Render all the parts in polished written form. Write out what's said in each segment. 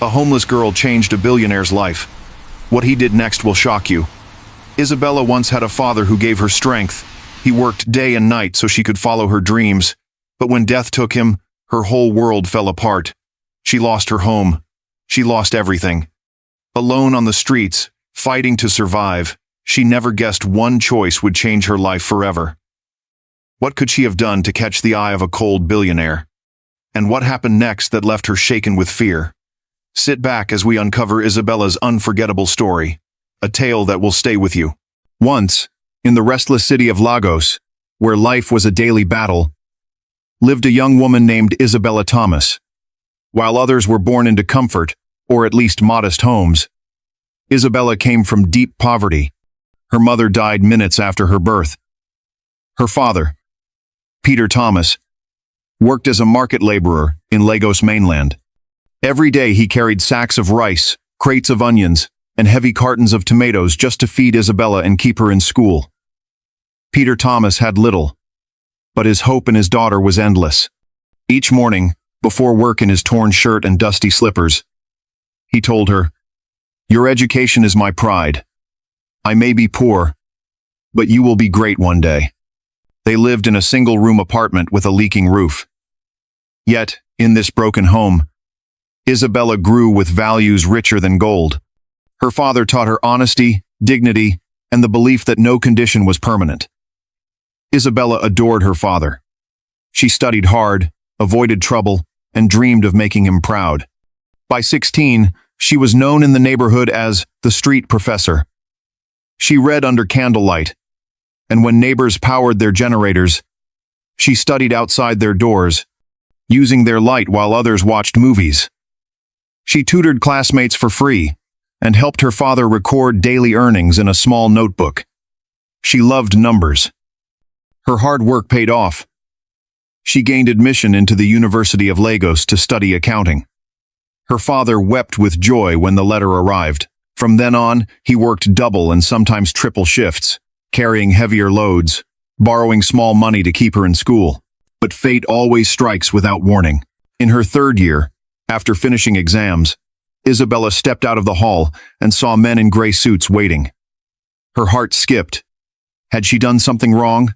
A homeless girl changed a billionaire's life. What he did next will shock you. Isabella once had a father who gave her strength. He worked day and night so she could follow her dreams. But when death took him, her whole world fell apart. She lost her home. She lost everything. Alone on the streets, fighting to survive, she never guessed one choice would change her life forever. What could she have done to catch the eye of a cold billionaire? And what happened next that left her shaken with fear? Sit back as we uncover Isabella's unforgettable story, a tale that will stay with you. Once, in the restless city of Lagos, where life was a daily battle, lived a young woman named Isabella Thomas. While others were born into comfort, or at least modest homes, Isabella came from deep poverty. Her mother died minutes after her birth. Her father, Peter Thomas, worked as a market laborer in Lagos mainland. Every day he carried sacks of rice, crates of onions, and heavy cartons of tomatoes just to feed Isabella and keep her in school. Peter Thomas had little, but his hope in his daughter was endless. Each morning, before work in his torn shirt and dusty slippers, he told her, "Your education is my pride. I may be poor, but you will be great one day." They lived in a single-room apartment with a leaking roof. Yet, in this broken home, Isabella grew with values richer than gold. Her father taught her honesty, dignity, and the belief that no condition was permanent. Isabella adored her father. She studied hard, avoided trouble, and dreamed of making him proud. By 16, she was known in the neighborhood as the street professor. She read under candlelight, and when neighbors powered their generators, she studied outside their doors, using their light while others watched movies. She tutored classmates for free and helped her father record daily earnings in a small notebook. She loved numbers. Her hard work paid off. She gained admission into the University of Lagos to study accounting. Her father wept with joy when the letter arrived. From then on, he worked double and sometimes triple shifts, carrying heavier loads, borrowing small money to keep her in school. But fate always strikes without warning. In her third year, after finishing exams, Isabella stepped out of the hall and saw men in gray suits waiting. Her heart skipped. Had she done something wrong?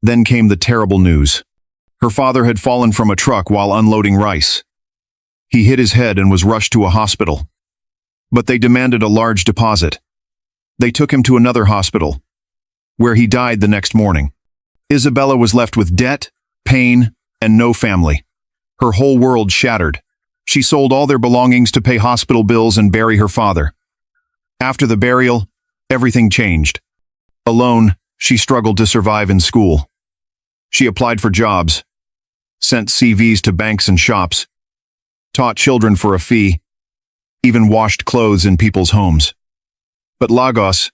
Then came the terrible news. Her father had fallen from a truck while unloading rice. He hit his head and was rushed to a hospital. But they demanded a large deposit. They took him to another hospital, where he died the next morning. Isabella was left with debt, pain, and no family. Her whole world shattered. She sold all their belongings to pay hospital bills and bury her father. After the burial, everything changed. Alone, she struggled to survive in school. She applied for jobs, sent CVs to banks and shops, taught children for a fee, even washed clothes in people's homes. But Lagos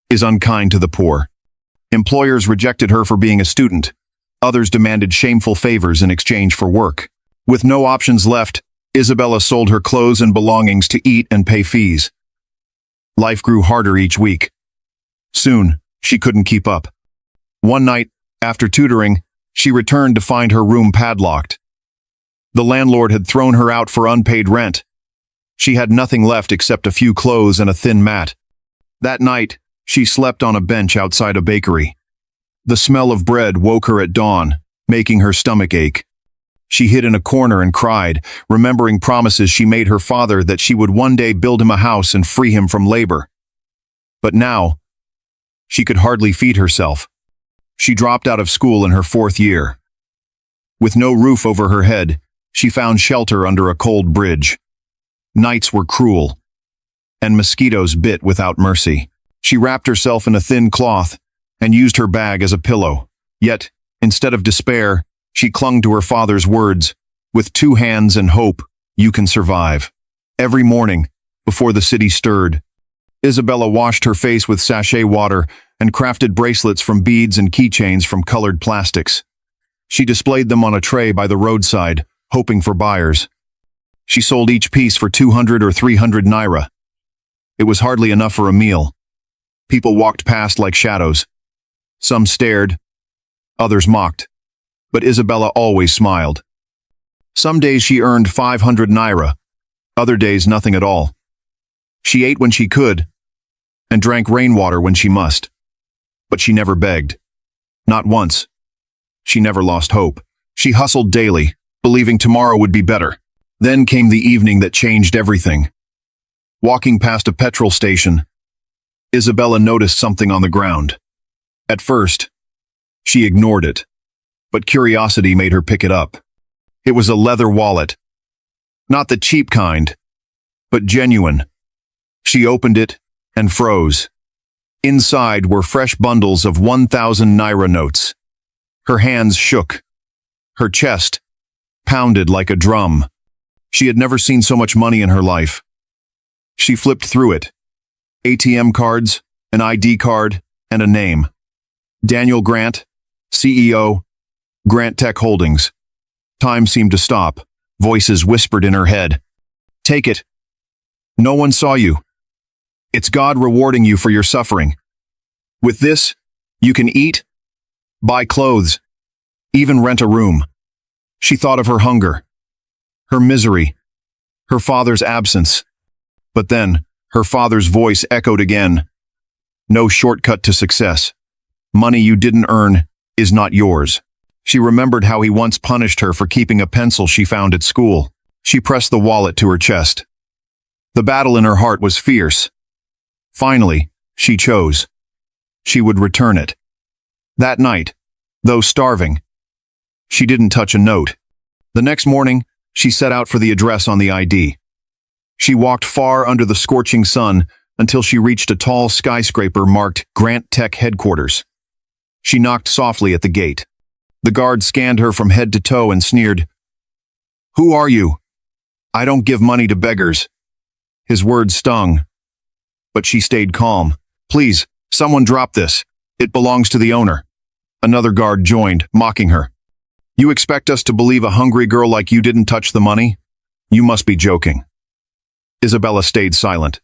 is unkind to the poor. Employers rejected her for being a student. Others demanded shameful favors in exchange for work. With no options left, Isabella sold her clothes and belongings to eat and pay fees. Life grew harder each week. Soon, she couldn't keep up. One night, after tutoring, she returned to find her room padlocked. The landlord had thrown her out for unpaid rent. She had nothing left except a few clothes and a thin mat. That night, she slept on a bench outside a bakery. The smell of bread woke her at dawn, making her stomach ache. She hid in a corner and cried, remembering promises she made her father that she would one day build him a house and free him from labor. But now, she could hardly feed herself. She dropped out of school in her fourth year. With no roof over her head, she found shelter under a cold bridge. Nights were cruel, and mosquitoes bit without mercy. She wrapped herself in a thin cloth and used her bag as a pillow. Yet, instead of despair, she clung to her father's words, "With 2 hands and hope, you can survive." Every morning, before the city stirred, Isabella washed her face with sachet water and crafted bracelets from beads and keychains from colored plastics. She displayed them on a tray by the roadside, hoping for buyers. She sold each piece for 200 or 300 naira. It was hardly enough for a meal. People walked past like shadows. Some stared, others mocked. But Isabella always smiled. Some days she earned 500 naira. Other days, nothing at all. She ate when she could, and drank rainwater when she must. But she never begged. Not once. She never lost hope. She hustled daily, believing tomorrow would be better. Then came the evening that changed everything. Walking past a petrol station, Isabella noticed something on the ground. At first, she ignored it, but curiosity made her pick it up. It was a leather wallet. Not the cheap kind, but genuine. She opened it and froze. Inside were fresh bundles of 1,000 naira notes. Her hands shook. Her chest pounded like a drum. She had never seen so much money in her life. She flipped through it. ATM cards, an ID card, and a name. Daniel Grant, CEO, Grant Tech Holdings. Time seemed to stop. Voices whispered in her head. Take it. No one saw you. It's God rewarding you for your suffering. With this, you can eat, buy clothes, even rent a room. She thought of her hunger, her misery, her father's absence. But then, her father's voice echoed again. No shortcut to success. Money you didn't earn is not yours. She remembered how he once punished her for keeping a pencil she found at school. She pressed the wallet to her chest. The battle in her heart was fierce. Finally, she chose. She would return it. That night, though starving, she didn't touch a note. The next morning, she set out for the address on the ID. She walked far under the scorching sun until she reached a tall skyscraper marked Grant Tech Headquarters. She knocked softly at the gate. The guard scanned her from head to toe and sneered, "Who are you? I don't give money to beggars." His words stung, but she stayed calm. "Please, someone drop this. It belongs to the owner." Another guard joined, mocking her. "You expect us to believe a hungry girl like you didn't touch the money? You must be joking." Isabella stayed silent.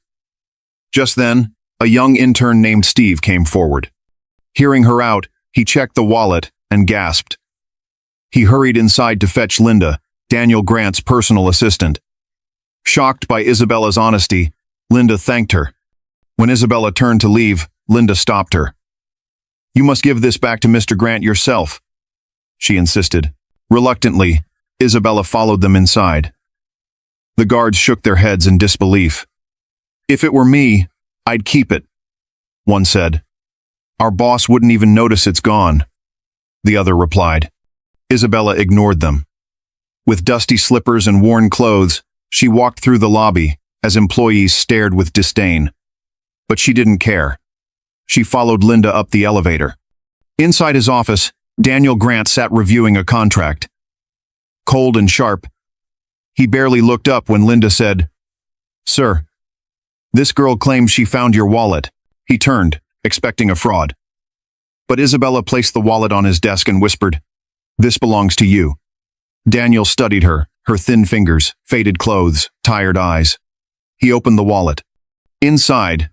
Just then, a young intern named Steve came forward. Hearing her out, he checked the wallet and gasped. He hurried inside to fetch Linda, Daniel Grant's personal assistant. Shocked by Isabella's honesty, Linda thanked her. When Isabella turned to leave, Linda stopped her. "You must give this back to Mr. Grant yourself," she insisted. Reluctantly, Isabella followed them inside. The guards shook their heads in disbelief. "If it were me, I'd keep it," one said. "Our boss wouldn't even notice it's gone," the other replied. Isabella ignored them. With dusty slippers and worn clothes, she walked through the lobby as employees stared with disdain. But she didn't care. She followed Linda up the elevator. Inside his office, Daniel Grant sat reviewing a contract. Cold and sharp, he barely looked up when Linda said, "Sir, this girl claims she found your wallet." He turned, expecting a fraud. But Isabella placed the wallet on his desk and whispered, "This belongs to you." Daniel studied her thin fingers, faded clothes, tired eyes. He opened the wallet. Inside,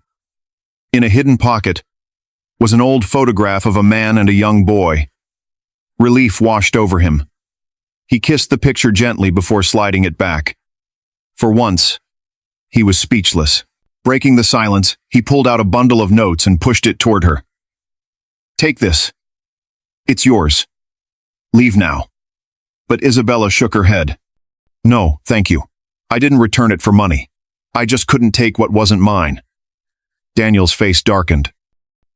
in a hidden pocket, was an old photograph of a man and a young boy. Relief washed over him. He kissed the picture gently before sliding it back. For once, he was speechless. Breaking the silence, he pulled out a bundle of notes and pushed it toward her. "Take this. It's yours. Leave now." But Isabella shook her head. "No, thank you. I didn't return it for money. I just couldn't take what wasn't mine." Daniel's face darkened.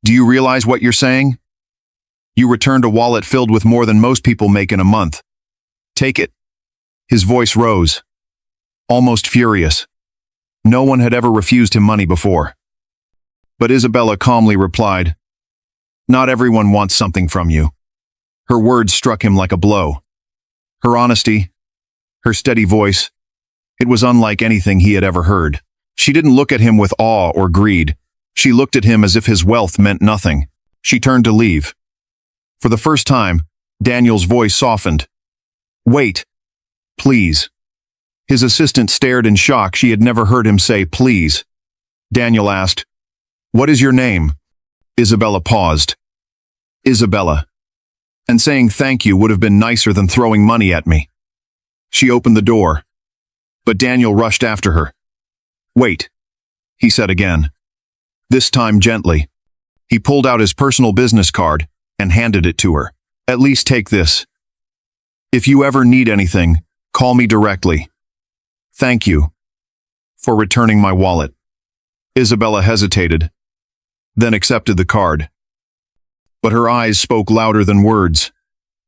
"Do you realize what you're saying? You returned a wallet filled with more than most people make in a month. Take it." His voice rose, almost furious. No one had ever refused him money before. But Isabella calmly replied, "Not everyone wants something from you." Her words struck him like a blow. Her honesty, her steady voice, it was unlike anything he had ever heard. She didn't look at him with awe or greed. She looked at him as if his wealth meant nothing. She turned to leave. For the first time, Daniel's voice softened. "Wait, please." His assistant stared in shock. She had never heard him say please. Daniel asked, "What is your name?" Isabella paused. "Isabella. And saying thank you would have been nicer than throwing money at me." She opened the door. But Daniel rushed after her. "Wait," he said again, this time gently. He pulled out his personal business card and handed it to her. "At least take this. If you ever need anything, call me directly. Thank you for returning my wallet." Isabella hesitated, then accepted the card. But her eyes spoke louder than words.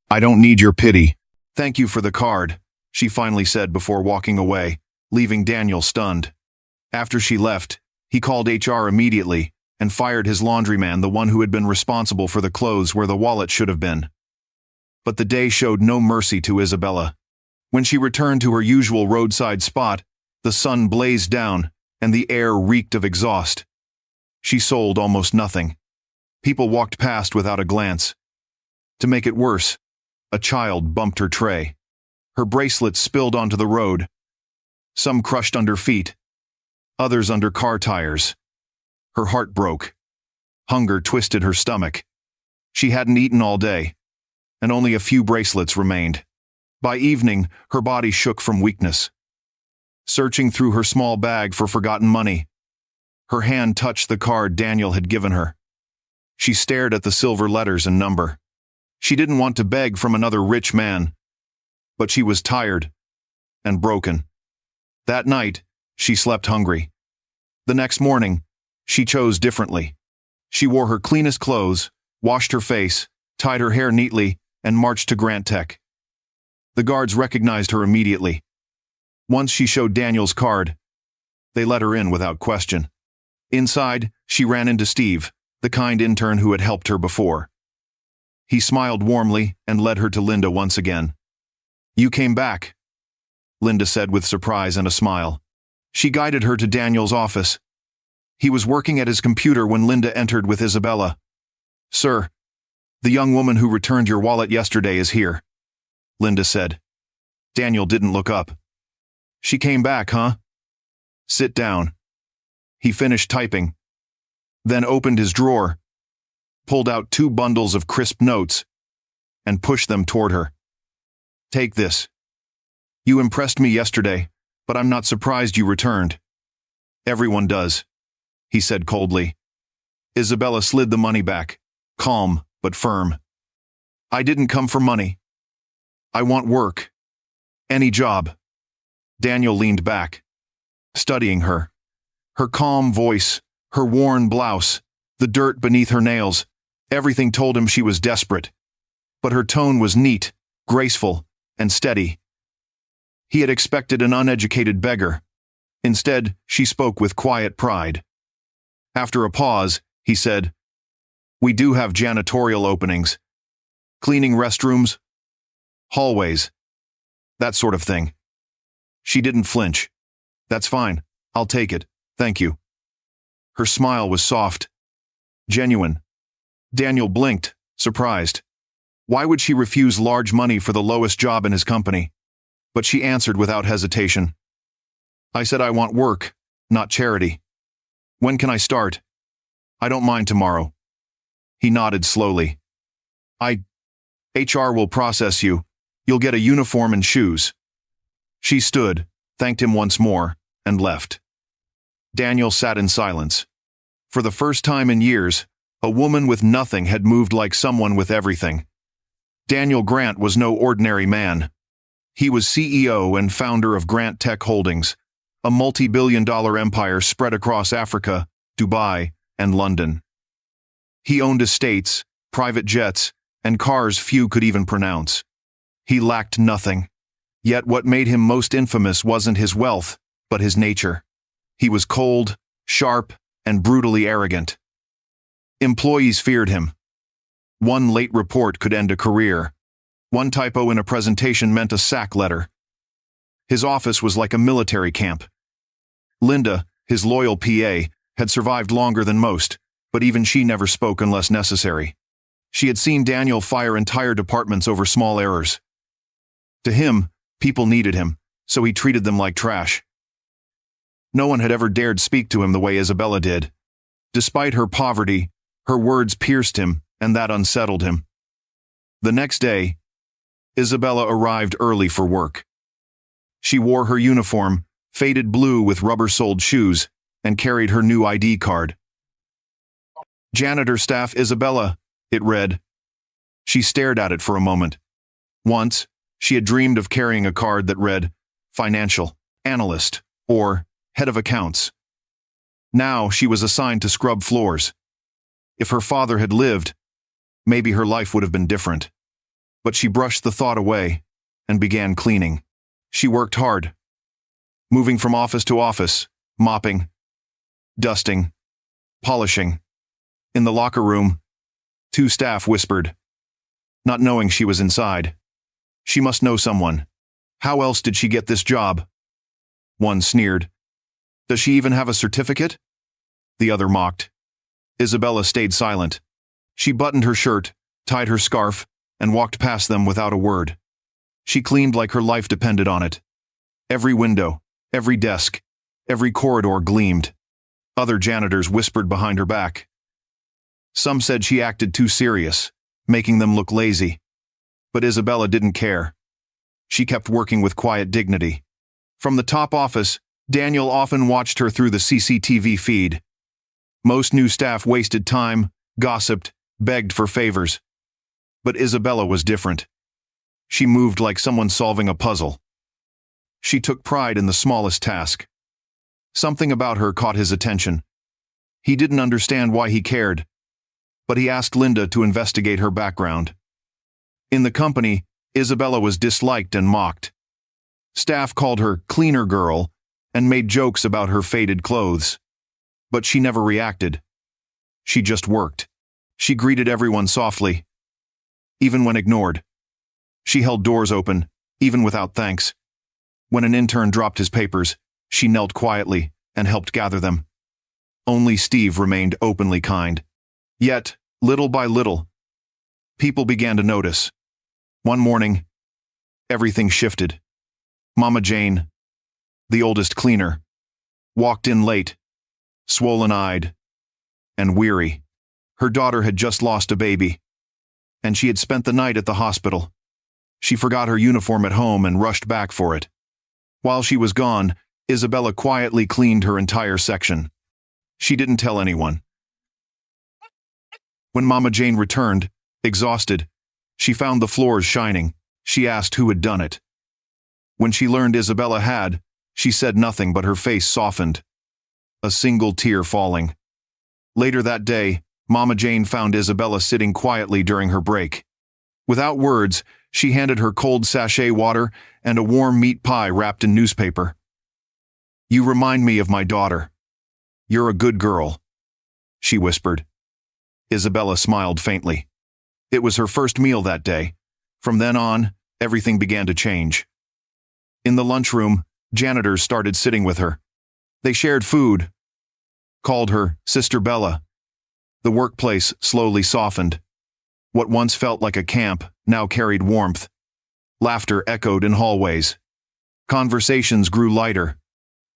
"I don't need your pity." "Thank you for the card," she finally said before walking away, leaving Daniel stunned. After she left, he called HR immediately and fired his laundryman, the one who had been responsible for the clothes where the wallet should have been. But the day showed no mercy to Isabella. When she returned to her usual roadside spot, the sun blazed down and the air reeked of exhaust. She sold almost nothing. People walked past without a glance. To make it worse, a child bumped her tray. Her bracelets spilled onto the road. Some crushed under feet, others under car tires. Her heart broke. Hunger twisted her stomach. She hadn't eaten all day, and only a few bracelets remained. By evening, her body shook from weakness. Searching through her small bag for forgotten money, her hand touched the card Daniel had given her. She stared at the silver letters and number. She didn't want to beg from another rich man, but she was tired and broken. That night, she slept hungry. The next morning, she chose differently. She wore her cleanest clothes, washed her face, tied her hair neatly, and marched to Grant Tech. The guards recognized her immediately. Once she showed Daniel's card, they let her in without question. Inside, she ran into Steve, the kind intern who had helped her before. He smiled warmly and led her to Linda once again. "You came back," Linda said with surprise and a smile. She guided her to Daniel's office. He was working at his computer when Linda entered with Isabella. "Sir, the young woman who returned your wallet yesterday is here," Linda said. Daniel didn't look up. "She came back, huh? Sit down." He finished typing, then opened his drawer, pulled out 2 bundles of crisp notes, and pushed them toward her. "Take this. You impressed me yesterday, but I'm not surprised you returned." "Everyone does," he said coldly. Isabella slid the money back, calm but firm. "I didn't come for money. I want work. Any job." Daniel leaned back, studying her. Her calm voice, her worn blouse, the dirt beneath her nails, everything told him she was desperate. But her tone was neat, graceful, and steady. He had expected an uneducated beggar. Instead, she spoke with quiet pride. After a pause, he said, "We do have janitorial openings. Cleaning restrooms, hallways, that sort of thing." She didn't flinch. "That's fine. I'll take it. Thank you." Her smile was soft, genuine. Daniel blinked, surprised. Why would she refuse large money for the lowest job in his company? But she answered without hesitation. "I said I want work, not charity. When can I start?" "I don't mind tomorrow." He nodded slowly. HR will process you. You'll get a uniform and shoes." She stood, thanked him once more, and left. Daniel sat in silence. For the first time in years, a woman with nothing had moved like someone with everything. Daniel Grant was no ordinary man. He was CEO and founder of Grant Tech Holdings, a multi-billion-dollar empire spread across Africa, Dubai, and London. He owned estates, private jets, and cars few could even pronounce. He lacked nothing. Yet what made him most infamous wasn't his wealth, but his nature. He was cold, sharp, and brutally arrogant. Employees feared him. One late report could end a career. One typo in a presentation meant a sack letter. His office was like a military camp. Linda, his loyal PA, had survived longer than most, but even she never spoke unless necessary. She had seen Daniel fire entire departments over small errors. To him, people needed him, so he treated them like trash. No one had ever dared speak to him the way Isabella did. Despite her poverty, her words pierced him, and that unsettled him. The next day, Isabella arrived early for work. She wore her uniform, faded blue with rubber-soled shoes, and carried her new ID card. "Janitor staff Isabella," it read. She stared at it for a moment. Once, she had dreamed of carrying a card that read, "Financial Analyst," or "Head of Accounts." Now she was assigned to scrub floors. If her father had lived, maybe her life would have been different. But she brushed the thought away and began cleaning. She worked hard, moving from office to office, mopping, dusting, polishing. In the locker room, two staff whispered, not knowing she was inside. "She must know someone. How else did she get this job?" One sneered. "Does she even have a certificate?" The other mocked. Isabella stayed silent. She buttoned her shirt, tied her scarf, and walked past them without a word. She cleaned like her life depended on it. Every window, every desk, every corridor gleamed. Other janitors whispered behind her back. Some said she acted too serious, making them look lazy. But Isabella didn't care. She kept working with quiet dignity. From the top office, Daniel often watched her through the CCTV feed. Most new staff wasted time, gossiped, begged for favors. But Isabella was different. She moved like someone solving a puzzle. She took pride in the smallest task. Something about her caught his attention. He didn't understand why he cared, but he asked Linda to investigate her background. In the company, Isabella was disliked and mocked. Staff called her "cleaner girl" and made jokes about her faded clothes. But she never reacted. She just worked. She greeted everyone softly, even when ignored. She held doors open, even without thanks. When an intern dropped his papers, she knelt quietly and helped gather them. Only Steve remained openly kind. Yet, little by little, people began to notice. One morning, everything shifted. Mama Jane, the oldest cleaner, walked in late, swollen-eyed and weary. Her daughter had just lost a baby, and she had spent the night at the hospital. She forgot her uniform at home and rushed back for it. While she was gone, Isabella quietly cleaned her entire section. She didn't tell anyone. When Mama Jane returned, exhausted, she found the floors shining. She asked who had done it. When she learned Isabella had, she said nothing, but her face softened, a single tear falling. Later that day, Mama Jane found Isabella sitting quietly during her break. Without words, she handed her cold sachet water and a warm meat pie wrapped in newspaper. "You remind me of my daughter. You're a good girl," she whispered. Isabella smiled faintly. It was her first meal that day. From then on, everything began to change. In the lunchroom, janitors started sitting with her. They shared food, called her Sister Bella. The workplace slowly softened. What once felt like a camp now carried warmth. Laughter echoed in hallways. Conversations grew lighter.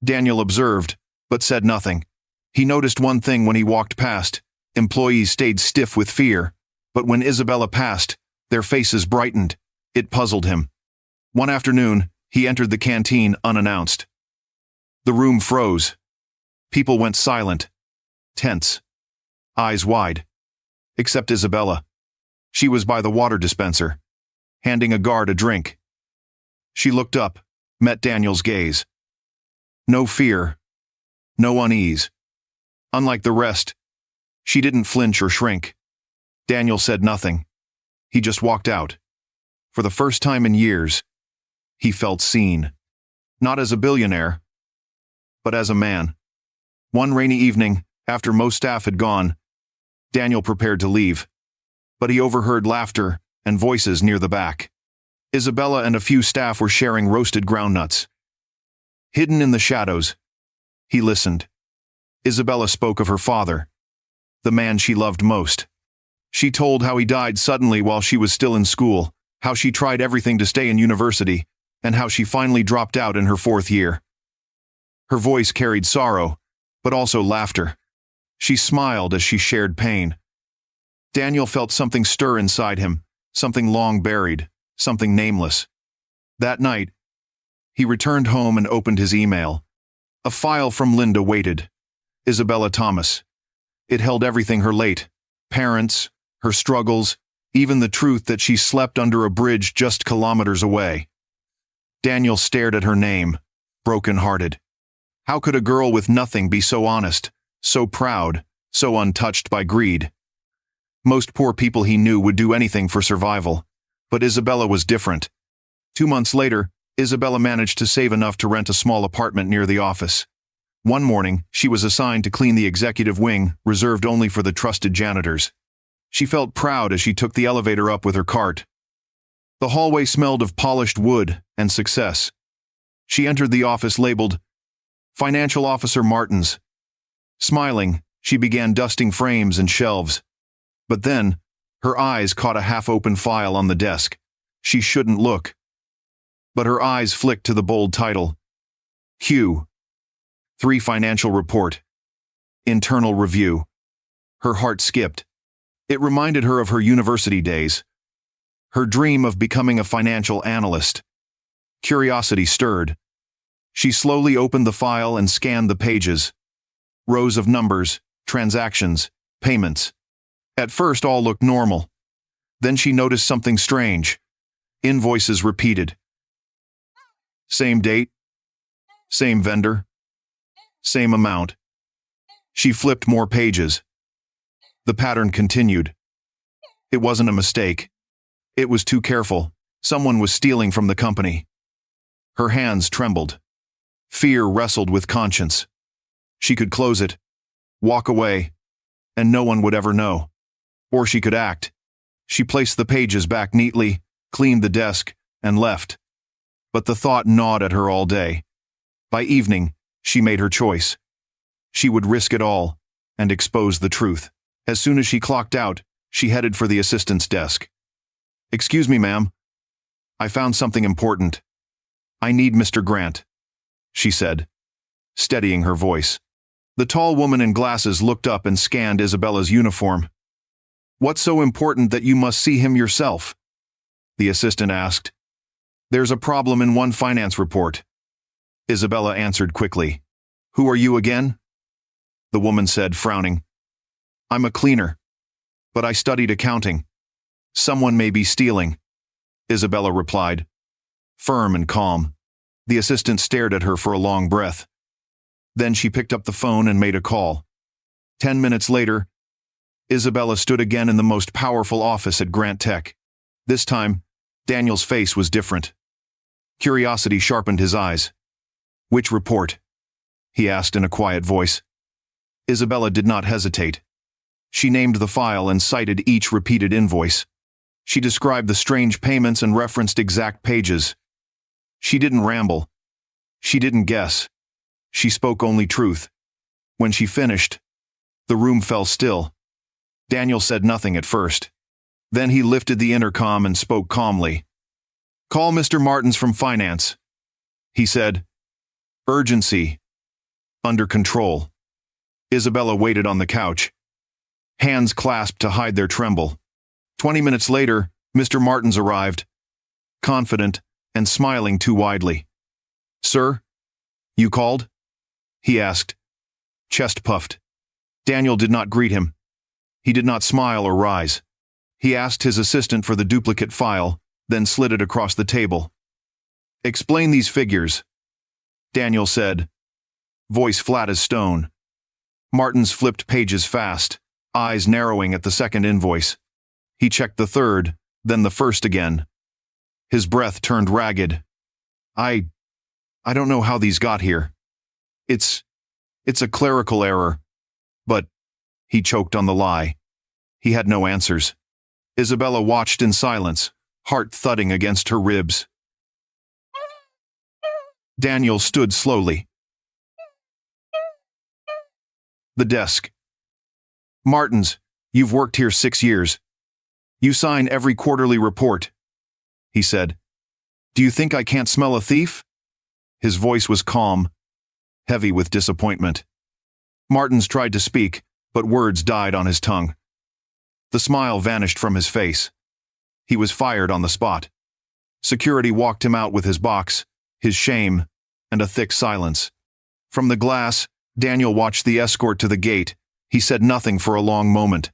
Daniel observed, but said nothing. He noticed one thing when he walked past. Employees stayed stiff with fear, but when Isabella passed, their faces brightened. It puzzled him. One afternoon, he entered the canteen unannounced. The room froze. People went silent, tense, eyes wide. Except Isabella. She was by the water dispenser, handing a guard a drink. She looked up, met Daniel's gaze. No fear, no unease. Unlike the rest, she didn't flinch or shrink. Daniel said nothing. He just walked out. For the first time in years, he felt seen. Not as a billionaire, but as a man. One rainy evening, after most staff had gone, Daniel prepared to leave. But he overheard laughter and voices near the back. Isabella and a few staff were sharing roasted groundnuts. Hidden in the shadows, he listened. Isabella spoke of her father, the man she loved most. She told how he died suddenly while she was still in school, how she tried everything to stay in university, and how she finally dropped out in her 4th year. Her voice carried sorrow, but also laughter. She smiled as she shared pain. Daniel felt something stir inside him, something long buried, something nameless. That night, he returned home and opened his email, A file from Linda waited. Isabella Thomas. It held everything: her late parents, her struggles, even the truth that she slept under a bridge just kilometers away. Daniel stared at her name, broken-hearted. How could a girl with nothing be so honest, so proud, so untouched by greed? Most poor people he knew would do anything for survival, but Isabella was different. 2 months later, Isabella managed to save enough to rent a small apartment near the office. One morning, she was assigned to clean the executive wing, reserved only for the trusted janitors. She felt proud as she took the elevator up with her cart. The hallway smelled of polished wood and success. She entered the office labeled Financial Officer Martins. Smiling, she began dusting frames and shelves. But then, her eyes caught a half-open file on the desk. She shouldn't look. But her eyes flicked to the bold title. Q3 Financial Report. Internal Review. Her heart skipped. It reminded her of her university days. Her dream of becoming a financial analyst. Curiosity stirred. She slowly opened the file and scanned the pages. Rows of numbers, transactions, payments. At first all looked normal. Then she noticed something strange. Invoices repeated. Same date, same vendor, same amount. She flipped more pages. The pattern continued. It wasn't a mistake. It was too careful. Someone was stealing from the company. Her hands trembled. Fear wrestled with conscience. She could close it, walk away, and no one would ever know. Or she could act. She placed the pages back neatly, cleaned the desk, and left. But the thought gnawed at her all day. By evening, she made her choice. She would risk it all and expose the truth. As soon as she clocked out, she headed for the assistant's desk. "Excuse me, ma'am. I found something important. I need Mr. Grant," she said, steadying her voice. The tall woman in glasses looked up and scanned Isabella's uniform. "What's so important that you must see him yourself?" the assistant asked. "There's a problem in one finance report." Isabella answered quickly. "Who are you again?" The woman said, frowning. "I'm a cleaner, but I studied accounting. Someone may be stealing," Isabella replied, firm and calm. The assistant stared at her for a long breath. Then she picked up the phone and made a call. 10 minutes later, Isabella stood again in the most powerful office at Grant Tech. This time, Daniel's face was different. Curiosity sharpened his eyes. "Which report?" he asked in a quiet voice. Isabella did not hesitate. She named the file and cited each repeated invoice. She described the strange payments and referenced exact pages. She didn't ramble. She didn't guess. She spoke only truth. When she finished, the room fell still. Daniel said nothing at first. Then he lifted the intercom and spoke calmly. "Call Mr. Martins from finance," he said. "Urgency. Under control." Isabella waited on the couch, hands clasped to hide their tremble. 20 minutes later, Mr. Martins arrived, confident and smiling too widely. "Sir, you called?" he asked, chest puffed. Daniel did not greet him. He did not smile or rise. He asked his assistant for the duplicate file, then slid it across the table. "Explain these figures," Daniel said, voice flat as stone. Martins flipped pages fast, eyes narrowing at the second invoice. He checked the third, then the first again. His breath turned ragged. I don't know how these got here. It's a clerical error. But," he choked on the lie. He had no answers. Isabella watched in silence, heart thudding against her ribs. Daniel stood slowly. The desk. "Martins, you've worked here 6 years. You sign every quarterly report," he said. "Do you think I can't smell a thief?" His voice was calm, heavy with disappointment. Martins tried to speak, but words died on his tongue. The smile vanished from his face. He was fired on the spot. Security walked him out with his box, his shame, and a thick silence. From the glass, Daniel watched the escort to the gate. He said nothing for a long moment.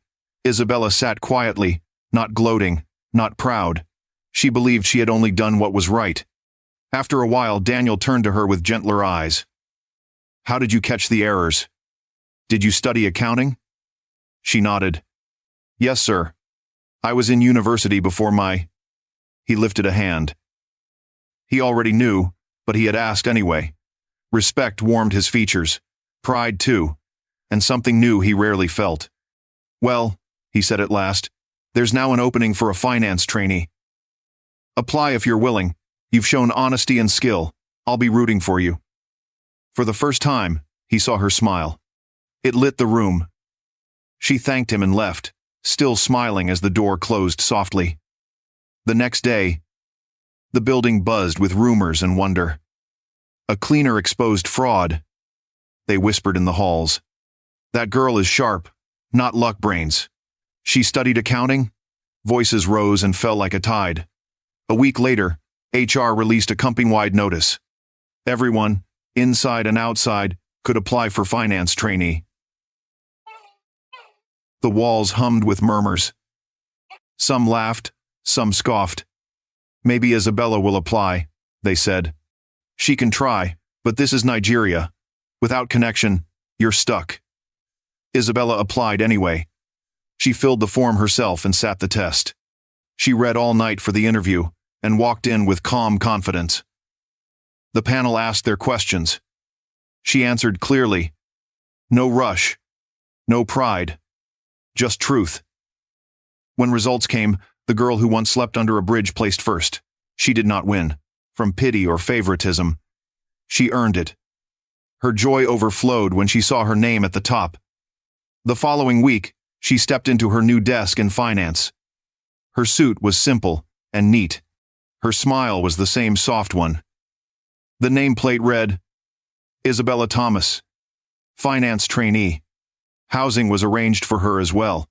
Isabella sat quietly, not gloating, not proud. She believed she had only done what was right. After a while, Daniel turned to her with gentler eyes. "How did you catch the errors? Did you study accounting?" She nodded. "Yes, sir. I was in university before my—" He lifted a hand. He already knew, but he had asked anyway. Respect warmed his features. Pride, too. And something new he rarely felt. "Well," he said at last, "there's now an opening for a finance trainee. Apply if you're willing. You've shown honesty and skill. I'll be rooting for you." For the first time, he saw her smile. It lit the room. She thanked him and left, still smiling as the door closed softly. The next day, the building buzzed with rumors and wonder. A cleaner exposed fraud, they whispered in the halls. That girl is sharp, not luck brains. She studied accounting? Voices rose and fell like a tide. A week later, HR released a company-wide notice. Everyone, inside and outside, could apply for finance trainee. The walls hummed with murmurs. Some laughed, some scoffed. "Maybe Isabella will apply," they said. "She can try, but this is Nigeria. Without connection, you're stuck." Isabella applied anyway. She filled the form herself and sat the test. She read all night for the interview and walked in with calm confidence. The panel asked their questions. She answered clearly. No rush. No pride. Just truth. When results came, the girl who once slept under a bridge placed first. She did not win, from pity or favoritism. She earned it. Her joy overflowed when she saw her name at the top. The following week, she stepped into her new desk in finance. Her suit was simple and neat. Her smile was the same soft one. The nameplate read, Isabella Thomas, finance trainee. Housing was arranged for her as well.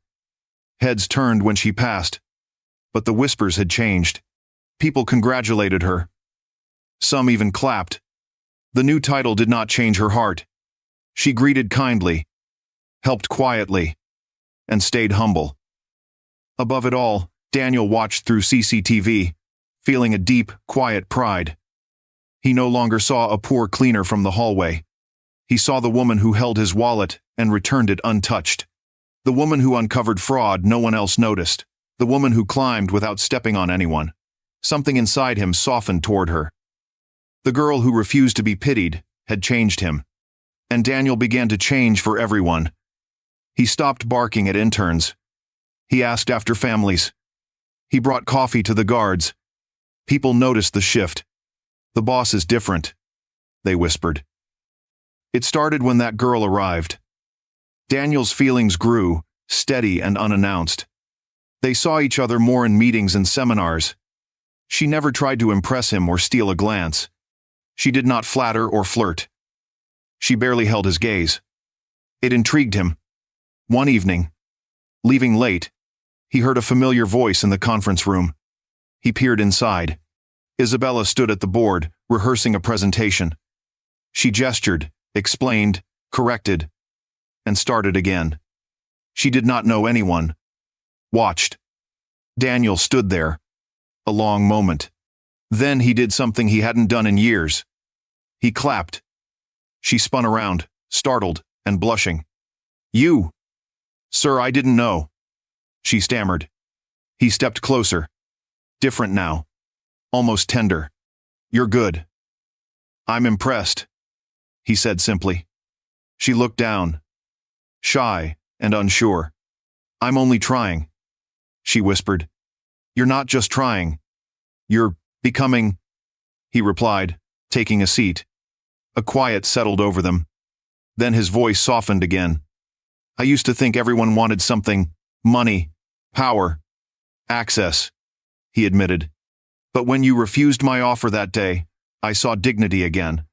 Heads turned when she passed, but the whispers had changed. People congratulated her. Some even clapped. The new title did not change her heart. She greeted kindly, helped quietly, and stayed humble. Above it all, Daniel watched through CCTV, feeling a deep, quiet pride. He no longer saw a poor cleaner from the hallway. He saw the woman who held his wallet and returned it untouched. The woman who uncovered fraud no one else noticed. The woman who climbed without stepping on anyone. Something inside him softened toward her. The girl who refused to be pitied had changed him. And Daniel began to change for everyone. He stopped barking at interns. He asked after families. He brought coffee to the guards. People noticed the shift. The boss is different, they whispered. It started when that girl arrived. Daniel's feelings grew, steady and unannounced. They saw each other more in meetings and seminars. She never tried to impress him or steal a glance. She did not flatter or flirt. She barely held his gaze. It intrigued him. One evening, leaving late, he heard a familiar voice in the conference room. He peered inside. Isabella stood at the board, rehearsing a presentation. She gestured, explained, corrected, and started again. She did not know anyone. Watched. Daniel stood there. A long moment. Then he did something he hadn't done in years. He clapped. She spun around, startled and blushing. "You!" "Sir, I didn't know," she stammered. He stepped closer. Different now. Almost tender. "You're good." "I'm impressed," he said simply. She looked down. Shy and unsure. "I'm only trying," she whispered. "You're not just trying. You're becoming," he replied, taking a seat. A quiet settled over them. Then his voice softened again. "I used to think everyone wanted something, money, power, access," he admitted. "But when you refused my offer that day, I saw dignity again."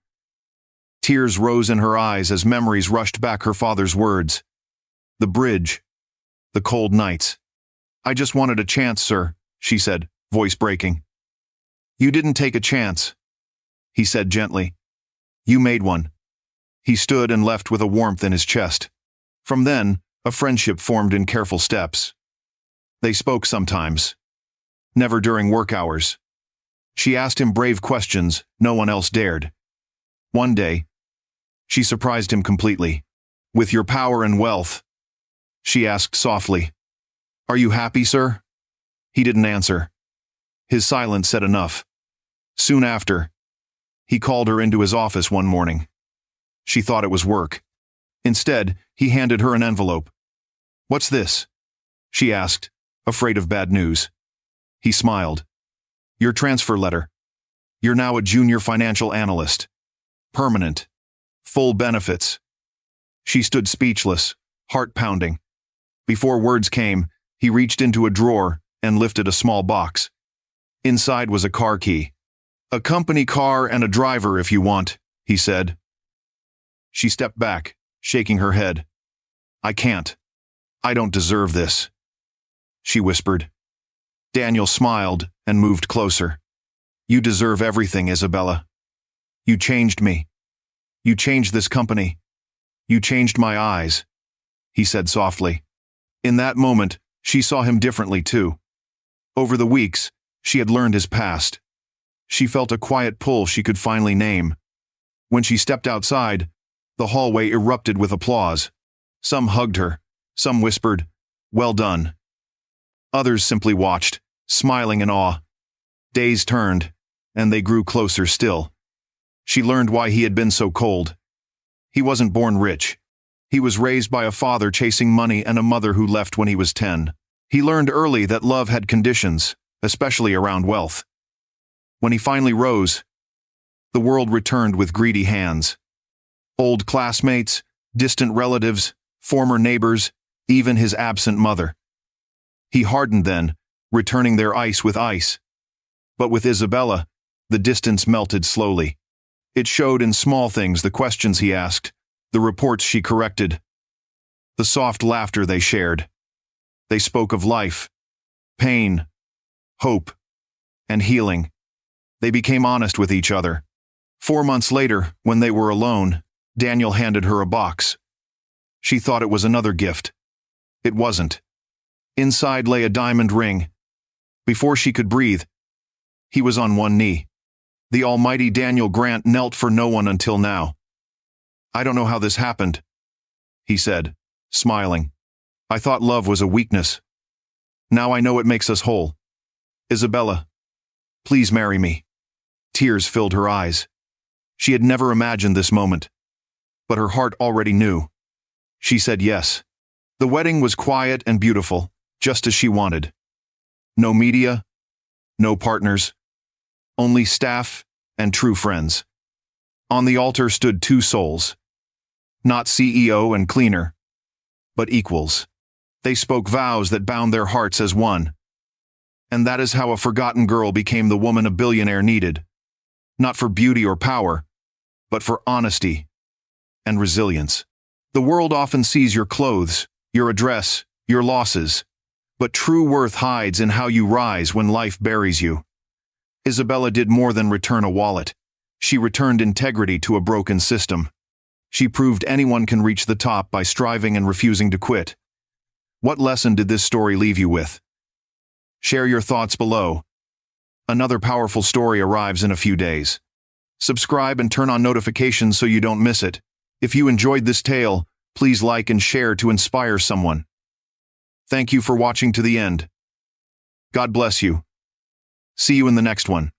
Tears rose in her eyes as memories rushed back her father's words. The bridge. The cold nights. "I just wanted a chance, sir," she said, voice breaking. "You didn't take a chance," he said gently. "You made one." He stood and left with a warmth in his chest. From then, a friendship formed in careful steps. They spoke sometimes. Never during work hours. She asked him brave questions no one else dared. One day, she surprised him completely. "With your power and wealth," she asked softly, "are you happy, sir?" He didn't answer. His silence said enough. Soon after, he called her into his office one morning. She thought it was work. Instead, he handed her an envelope. "What's this?" she asked, afraid of bad news. He smiled. "Your transfer letter. You're now a junior financial analyst. Permanent. Full benefits." She stood speechless, heart pounding. Before words came, he reached into a drawer and lifted a small box. Inside was a car key. "A company car and a driver if you want," he said. She stepped back, shaking her head. "I can't. I don't deserve this," she whispered. Daniel smiled and moved closer. "You deserve everything, Isabella. You changed me. You changed this company. You changed my eyes," he said softly. In that moment, she saw him differently too. Over the weeks, she had learned his past. She felt a quiet pull she could finally name. When she stepped outside, the hallway erupted with applause. Some hugged her, some whispered, "Well done." Others simply watched, smiling in awe. Days turned, and they grew closer still. She learned why he had been so cold. He wasn't born rich. He was raised by a father chasing money and a mother who left when he was 10. He learned early that love had conditions, especially around wealth. When he finally rose, the world returned with greedy hands. Old classmates, distant relatives, former neighbors, even his absent mother. He hardened then, returning their ice with ice. But with Isabella, the distance melted slowly. It showed in small things, the questions he asked, the reports she corrected, the soft laughter they shared. They spoke of life, pain, hope, and healing. They became honest with each other. 4 months later, when they were alone, Daniel handed her a box. She thought it was another gift. It wasn't. Inside lay a diamond ring. Before she could breathe, he was on one knee. The almighty Daniel Grant knelt for no one until now. "I don't know how this happened," he said, smiling. "I thought love was a weakness. Now I know it makes us whole. Isabella, please marry me." Tears filled her eyes. She had never imagined this moment, but her heart already knew. She said yes. The wedding was quiet and beautiful, just as she wanted. No media, no partners, only staff and true friends. On the altar stood 2 souls. Not CEO and cleaner, but equals. They spoke vows that bound their hearts as one. And that is how a forgotten girl became the woman a billionaire needed. Not for beauty or power, but for honesty and resilience. The world often sees your clothes, your address, your losses, but true worth hides in how you rise when life buries you. Isabella did more than return a wallet. She returned integrity to a broken system. She proved anyone can reach the top by striving and refusing to quit. What lesson did this story leave you with? Share your thoughts below. Another powerful story arrives in a few days. Subscribe and turn on notifications so you don't miss it. If you enjoyed this tale, please like and share to inspire someone. Thank you for watching to the end. God bless you. See you in the next one.